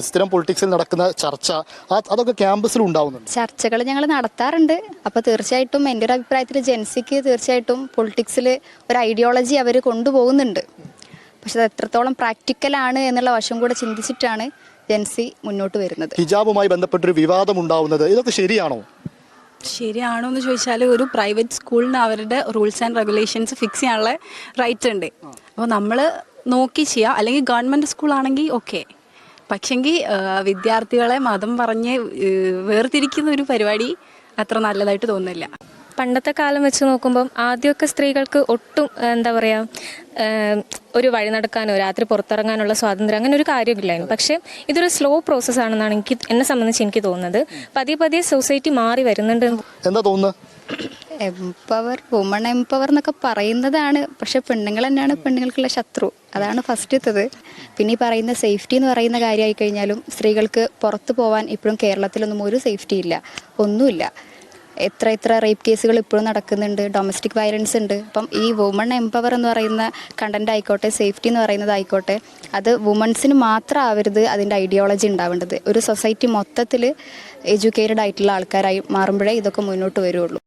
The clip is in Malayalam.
സ്ഥിരം പൊളിറ്റിക്സിൽ നടക്കുന്ന ചർച്ച അതൊക്കെ ക്യാമ്പസിൽ ഉണ്ടാവുന്നുണ്ട്. ചർച്ചകൾ ഞങ്ങൾ നടത്താറുണ്ട്. അപ്പോൾ തീർച്ചയായിട്ടും എൻ്റെ ഒരു അഭിപ്രായത്തിൽ ജെൻസിക്ക് തീർച്ചയായിട്ടും പൊളിറ്റിക്സിൽ ഒരു ഐഡിയോളജി അവർ കൊണ്ടുപോകുന്നുണ്ട്. പക്ഷെ അത് എത്രത്തോളം പ്രാക്ടിക്കലാണ് എന്നുള്ള വശം കൂടെ ചിന്തിച്ചിട്ടാണ് ജെൻസി മുന്നോട്ട് വരുന്നത്. ഹിജാബുമായി ബന്ധപ്പെട്ടൊരു വിവാദം ഉണ്ടാവുന്നത് ഇതൊക്കെ ശരിയാണോ? ശരിയാണോ എന്ന് ചോദിച്ചാൽ ഒരു പ്രൈവറ്റ് സ്കൂളിന് അവരുടെ റൂൾസ് ആൻഡ് റെഗുലേഷൻസ് ഫിക്സ് ചെയ്യാനുള്ള റൈറ്റ് ഉണ്ട്. അപ്പോൾ നമ്മൾ നോക്കി ചെയ്യാം. അല്ലെങ്കിൽ ഗവൺമെൻറ് സ്കൂളാണെങ്കിൽ ഓക്കെ. പക്ഷെങ്കിൽ വിദ്യാർത്ഥികളെ മതം പറഞ്ഞ് വേർതിരിക്കുന്ന ഒരു പരിപാടി അത്ര നല്ലതായിട്ട് തോന്നുന്നില്ല. പണ്ടത്തെ കാലം വെച്ച് നോക്കുമ്പം ആദ്യമൊക്കെ സ്ത്രീകൾക്ക് ഒട്ടും എന്താ പറയുക, ഒരു വഴി നടക്കാനോ രാത്രി പുറത്തിറങ്ങാനുള്ള സ്വാതന്ത്ര്യം അങ്ങനെ ഒരു കാര്യമില്ലായിരുന്നു. പക്ഷേ ഇതൊരു സ്ലോ പ്രോസസ്സാണെന്നാണ് എന്നെ സംബന്ധിച്ച് എനിക്ക് തോന്നുന്നത്. പതിയെ പതിയെ സൊസൈറ്റി മാറി വരുന്നുണ്ട്. എന്താ തോന്നുന്നത്? വുമൺ എംപവർ എന്നൊക്കെ പറയുന്നതാണ്. പക്ഷെ പെണ്ണുങ്ങൾ തന്നെയാണ് പെണ്ണുങ്ങൾക്കുള്ള ശത്രു. അതാണ് ഫസ്റ്റത്തത്. പിന്നെ ഈ പറയുന്ന സേഫ്റ്റി എന്ന് പറയുന്ന കാര്യമായി കഴിഞ്ഞാലും സ്ത്രീകൾക്ക് പുറത്ത് പോകാൻ ഇപ്പോഴും കേരളത്തിലൊന്നും ഒരു സേഫ്റ്റി ഇല്ല, ഒന്നുമില്ല. എത്ര റേപ്പ് കേസുകൾ ഇപ്പോഴും നടക്കുന്നുണ്ട്, ഡൊമസ്റ്റിക് വയലൻസ് ഉണ്ട്. അപ്പം ഈ വുമൺ എംപവർ എന്ന് പറയുന്ന കണ്ടന്റ് ആയിക്കോട്ടെ, സേഫ്റ്റി എന്ന് പറയുന്നത് ആയിക്കോട്ടെ, അത് വുമൺസിന് മാത്രം ആവരുത് അതിൻ്റെ ഐഡിയോളജി ഉണ്ടാവേണ്ടത്. ഒരു സൊസൈറ്റി മൊത്തത്തിൽ എഡ്യൂക്കേറ്റഡ് ആയിട്ടുള്ള ആൾക്കാരായി മാറുമ്പോഴേ ഇതൊക്കെ മുന്നോട്ട് വരുള്ളൂ.